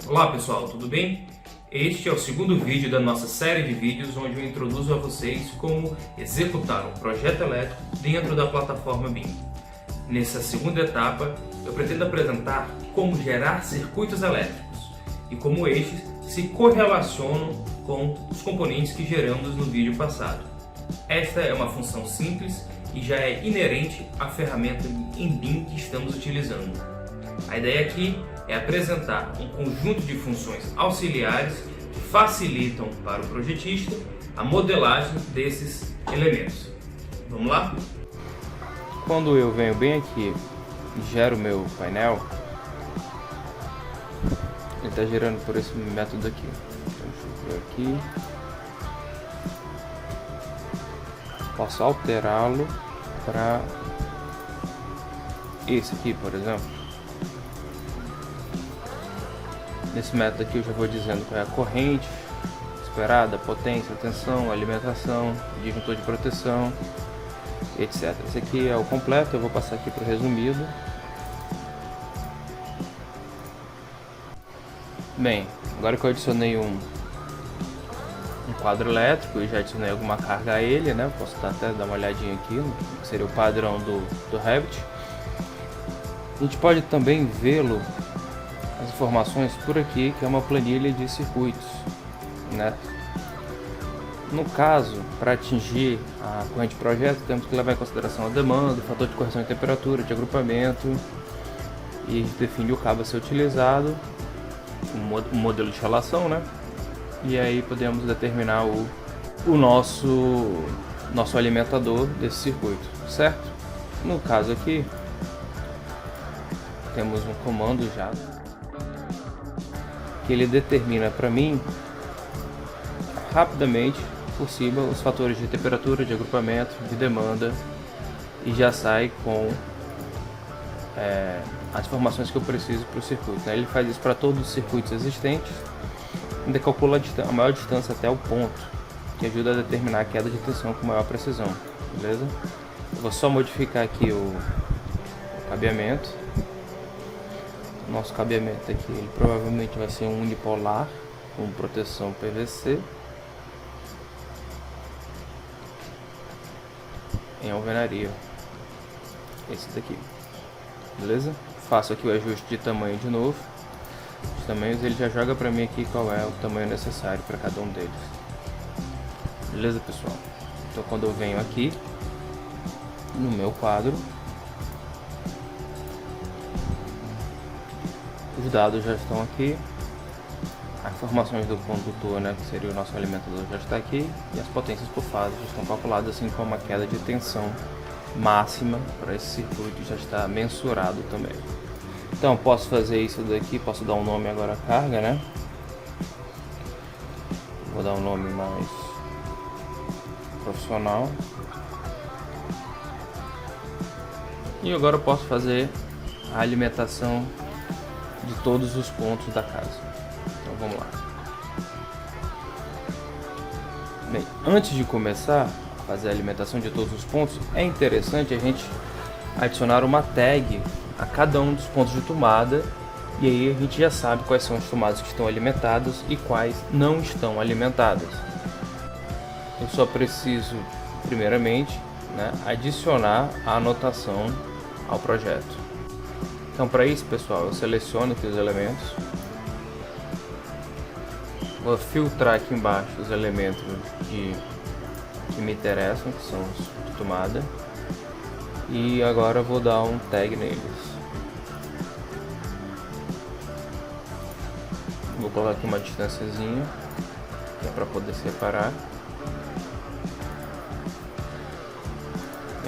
Olá pessoal, tudo bem? Este é o segundo vídeo da nossa série de vídeos onde eu introduzo a vocês como executar um projeto elétrico dentro da plataforma BIM. Nessa segunda etapa, eu pretendo apresentar como gerar circuitos elétricos e como estes se correlacionam com os componentes que geramos no vídeo passado. Esta é uma função simples e já é inerente à ferramenta em BIM que estamos utilizando. A ideia aqui é apresentar um conjunto de funções auxiliares que facilitam para o projetista a modelagem desses elementos. Vamos lá? Quando eu venho bem aqui e gero o meu painel, ele está gerando por esse método aqui. Então, deixa eu ver aqui. Posso alterá-lo para esse aqui, por exemplo. Nesse método aqui eu já vou dizendo qual é a corrente esperada, potência, tensão, alimentação, disjuntor de proteção, etc. Esse aqui é o completo, eu vou passar aqui para o resumido. Bem, agora que eu adicionei um quadro elétrico e já adicionei alguma carga a ele, né? Posso até dar uma olhadinha aqui no que seria o padrão do Revit. A gente pode também vê-lo, as informações por aqui, que é uma planilha de circuitos, né? No caso, para atingir a corrente de projeto, temos que levar em consideração a demanda, o fator de correção de temperatura, de agrupamento, e define o cabo a ser utilizado, um modelo de relação, né? E aí podemos determinar o nosso alimentador desse circuito, certo? No caso aqui, temos um comando já que ele determina para mim rapidamente por cima os fatores de temperatura, de agrupamento, de demanda, e já sai com as informações que eu preciso para o circuito, né? Ele faz isso para todos os circuitos existentes, ainda calcula a maior distância até o ponto, que ajuda a determinar a queda de tensão com maior precisão, beleza? Eu vou só modificar aqui o cabeamento. Nosso cabeamento aqui, ele provavelmente vai ser um unipolar com proteção PVC em alvenaria, esse daqui, beleza? Faço aqui o ajuste de tamanho de novo. Os tamanhos ele já joga para mim aqui qual é o tamanho necessário para cada um deles, beleza, pessoal? Então quando eu venho aqui no meu quadro, os dados já estão aqui, as informações do condutor, né, que seria o nosso alimentador, já está aqui, e as potências por fase já estão calculadas, assim como a queda de tensão máxima para esse circuito já está mensurado também. Então posso fazer isso daqui, posso dar um nome agora à carga, né? Vou dar um nome mais profissional. E agora eu posso fazer a alimentação de todos os pontos da casa. Então vamos lá. Bem, antes de começar a fazer a alimentação de todos os pontos, é interessante a gente adicionar uma tag a cada um dos pontos de tomada, e aí a gente já sabe quais são as tomadas que estão alimentadas e quais não estão alimentadas. Eu só preciso, primeiramente, né, adicionar a anotação ao projeto. Então, para isso, pessoal, eu seleciono aqui os elementos, vou filtrar aqui embaixo os elementos que me interessam, que são os de tomada, e agora eu vou dar um tag neles. Vou colocar aqui uma distânciazinha, que é para poder separar.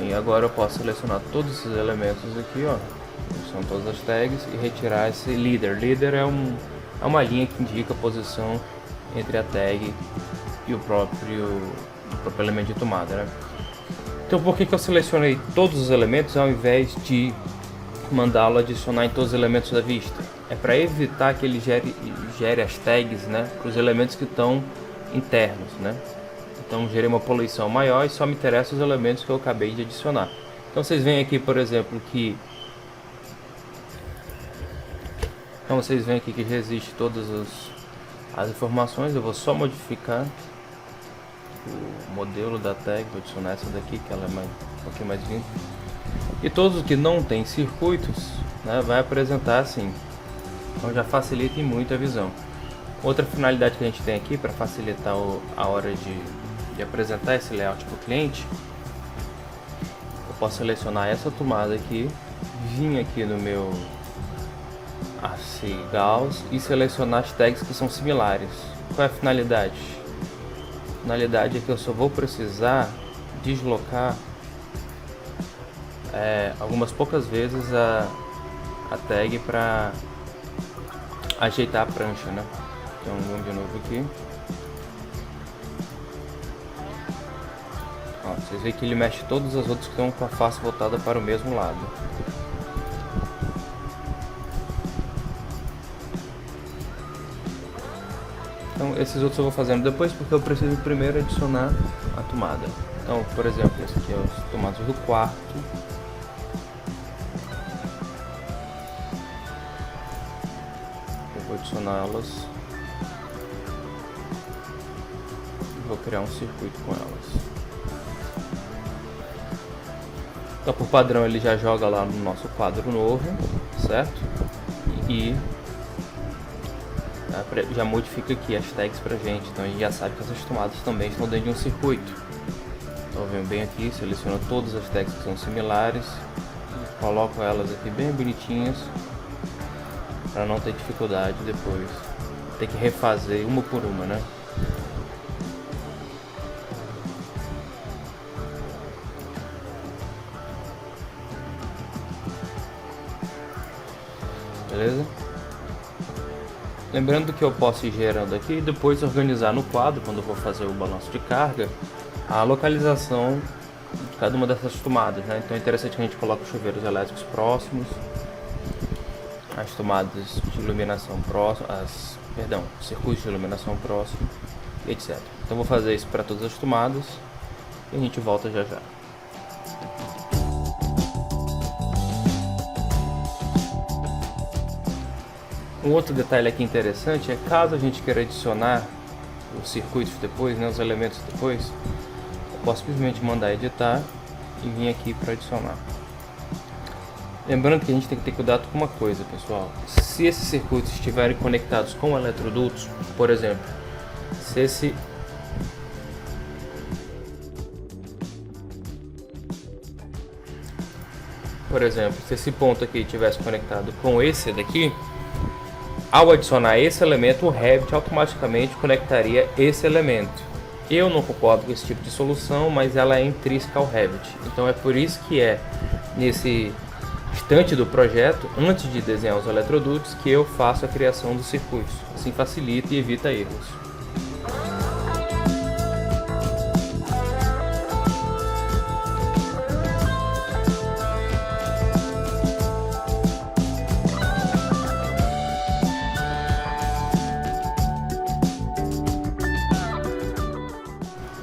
E agora eu posso selecionar todos esses elementos aqui, ó. São todas as tags, e retirar esse leader. Leader é uma linha que indica a posição entre a tag e o próprio elemento de tomada, né? Então por que eu selecionei todos os elementos ao invés de mandá-lo adicionar em todos os elementos da vista? É para evitar que ele gere as tags, né, para os elementos que estão internos, né? Então gerei uma poluição maior e só me interessam os elementos que eu acabei de adicionar. Então vocês veem aqui, por exemplo, que Então vocês veem aqui que já existe todas as informações. Eu vou só modificar o modelo da tag, vou adicionar essa daqui que ela é um pouquinho mais limpa. E todos que não tem circuitos, né, vai apresentar assim. Então já facilita muito a visão. Outra finalidade que a gente tem aqui para facilitar a hora de apresentar esse layout para o cliente, eu posso selecionar essa tomada aqui, vir aqui no meu AC Gauss e selecionar as tags que são similares. Qual é a finalidade? A finalidade é que eu só vou precisar deslocar algumas poucas vezes a tag para ajeitar a prancha, né? Então vamos de novo aqui. Ó, vocês veem que ele mexe todas as outras que estão com a face voltada para o mesmo lado. Então esses outros eu vou fazendo depois porque eu preciso primeiro adicionar a tomada. Então, por exemplo, esse aqui é os tomadas do quarto. Eu vou adicioná-las. Vou criar um circuito com elas. Então, por padrão, ele já joga lá no nosso quadro novo, certo? E já modifica aqui as tags pra gente. Então a gente já sabe que essas tomadas também estão dentro de um circuito. Então eu venho bem aqui, seleciono todas as tags que são similares, coloco elas aqui bem bonitinhas para não ter dificuldade depois ter que refazer uma por uma, né? Beleza? Lembrando que eu posso ir gerando aqui e depois organizar no quadro, quando eu vou fazer o balanço de carga, a localização de cada uma dessas tomadas, né? Então é interessante que a gente coloque os chuveiros elétricos próximos, as tomadas de iluminação próximas, circuitos de iluminação próximos, etc. Então vou fazer isso para todas as tomadas e a gente volta já já. Um outro detalhe aqui interessante é caso a gente queira adicionar os circuitos depois, né, os elementos depois, eu posso simplesmente mandar editar e vir aqui para adicionar. Lembrando que a gente tem que ter cuidado com uma coisa, pessoal. Se esses circuitos estiverem conectados com eletrodutos, por exemplo, se esse ponto aqui estivesse conectado com esse daqui, ao adicionar esse elemento, o Revit automaticamente conectaria esse elemento. Eu não concordo com esse tipo de solução, mas ela é intrínseca ao Revit. Então é por isso que nesse instante do projeto, antes de desenhar os eletrodutos, que eu faço a criação dos circuitos. Assim facilita e evita erros.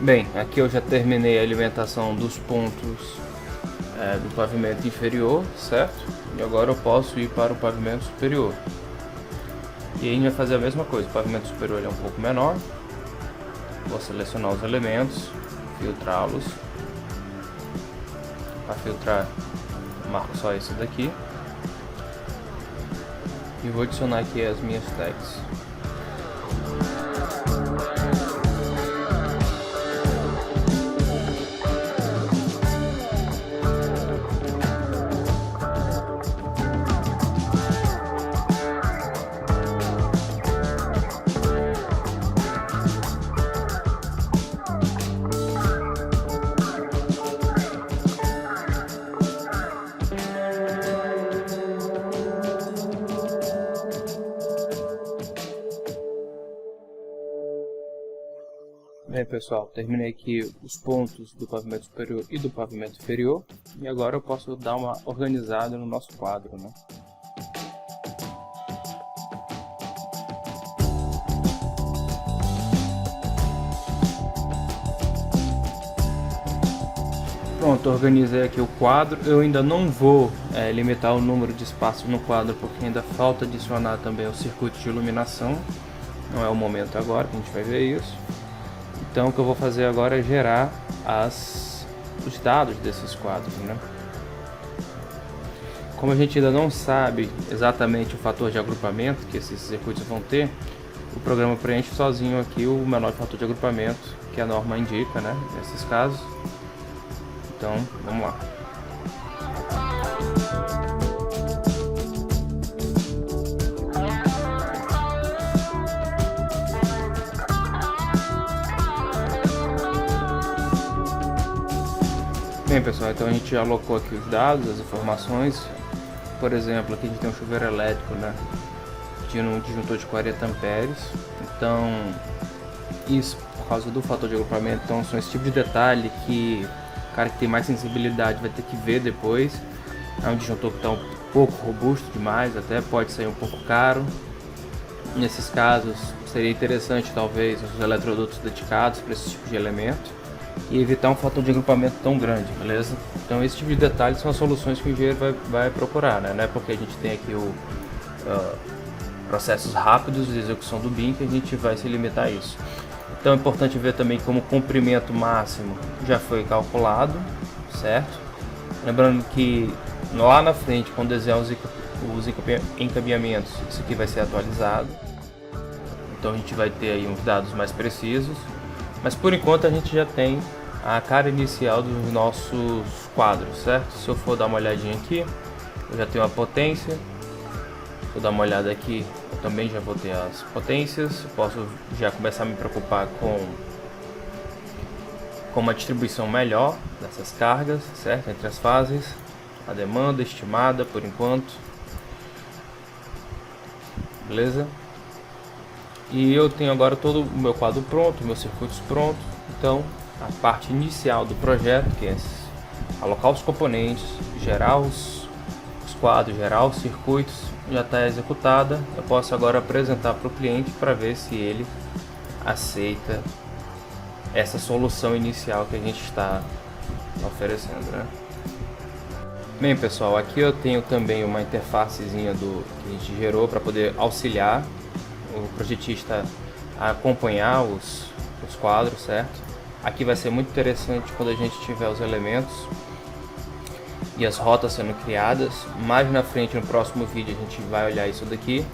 Bem, aqui eu já terminei a alimentação dos pontos do pavimento inferior, certo? E agora eu posso ir para o pavimento superior. E aí a gente vai fazer a mesma coisa. O pavimento superior é um pouco menor. Vou selecionar os elementos, filtrá-los. Para filtrar, eu marco só esse daqui. E vou adicionar aqui as minhas tags. Bem, pessoal, terminei aqui os pontos do pavimento superior e do pavimento inferior e agora eu posso dar uma organizada no nosso quadro, né? Pronto, organizei aqui o quadro. Eu ainda não vou limitar o número de espaços no quadro, porque ainda falta adicionar também o circuito de iluminação. Não é o momento agora que a gente vai ver isso. Então o que eu vou fazer agora é gerar os dados desses quadros, né? Como a gente ainda não sabe exatamente o fator de agrupamento que esses circuitos vão ter, o programa preenche sozinho aqui o menor fator de agrupamento que a norma indica, né, nesses casos. Então, vamos lá. Bem, pessoal, então a gente já alocou aqui os dados, as informações. Por exemplo, aqui a gente tem um chuveiro elétrico, né, de um disjuntor de 40 amperes. Então, isso por causa do fator de agrupamento. Então, são esse tipo de detalhe que o cara que tem mais sensibilidade vai ter que ver depois. É um disjuntor que está um pouco robusto demais, até pode sair um pouco caro. Nesses casos, seria interessante talvez os eletrodutos dedicados para esse tipo de elemento e evitar um fator de agrupamento tão grande, beleza? Então, esse tipo de detalhes são as soluções que o engenheiro vai procurar, né? Não é porque a gente tem aqui processos rápidos de execução do BIM que a gente vai se limitar a isso. Então é importante ver também como o comprimento máximo já foi calculado, certo? Lembrando que lá na frente, quando desenhar os encaminhamentos, isso aqui vai ser atualizado. Então a gente vai ter aí uns dados mais precisos. Mas por enquanto a gente já tem a cara inicial dos nossos quadros, certo? Se eu for dar uma olhadinha aqui, eu já tenho a potência. Se eu dar uma olhada aqui, eu também já vou ter as potências. Eu posso já começar a me preocupar com uma distribuição melhor dessas cargas, certo? Entre as fases, a demanda estimada por enquanto, beleza? E eu tenho agora todo o meu quadro pronto, meus circuitos prontos. Então a parte inicial do projeto, que é alocar os componentes, gerar os quadros, gerar os circuitos, já está executada. Eu posso agora apresentar para o cliente para ver se ele aceita essa solução inicial que a gente está oferecendo, né? Bem, pessoal, aqui eu tenho também uma interfacezinha que a gente gerou para poder auxiliar o projetista a acompanhar os quadros, certo? Aqui vai ser muito interessante quando a gente tiver os elementos e as rotas sendo criadas. Mais na frente, no próximo vídeo, a gente vai olhar isso daqui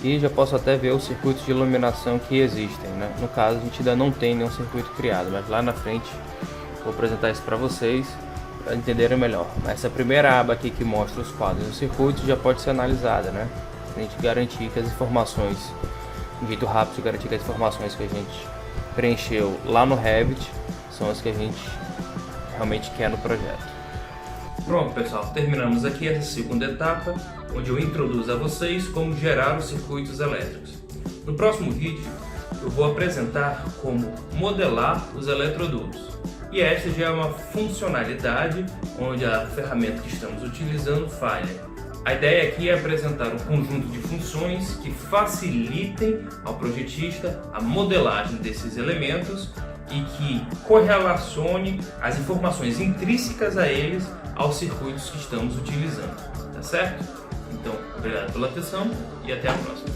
e já posso até ver os circuitos de iluminação que existem, né? No caso, a gente ainda não tem nenhum circuito criado, mas lá na frente vou apresentar isso para vocês para entenderem melhor. Essa primeira aba aqui que mostra os quadros e os circuitos já pode ser analisada, né? A gente garantir que as informações, um jeito rápido de garantir que as informações que a gente preencheu lá no Revit são as que a gente realmente quer no projeto. Pronto, pessoal, terminamos aqui essa segunda etapa, onde eu introduzo a vocês como gerar os circuitos elétricos. No próximo vídeo, eu vou apresentar como modelar os eletrodutos. E esta já é uma funcionalidade onde a ferramenta que estamos utilizando falha. A ideia aqui é apresentar um conjunto de funções que facilitem ao projetista a modelagem desses elementos e que correlacione as informações intrínsecas a eles aos circuitos que estamos utilizando, tá certo? Então, obrigado pela atenção e até a próxima.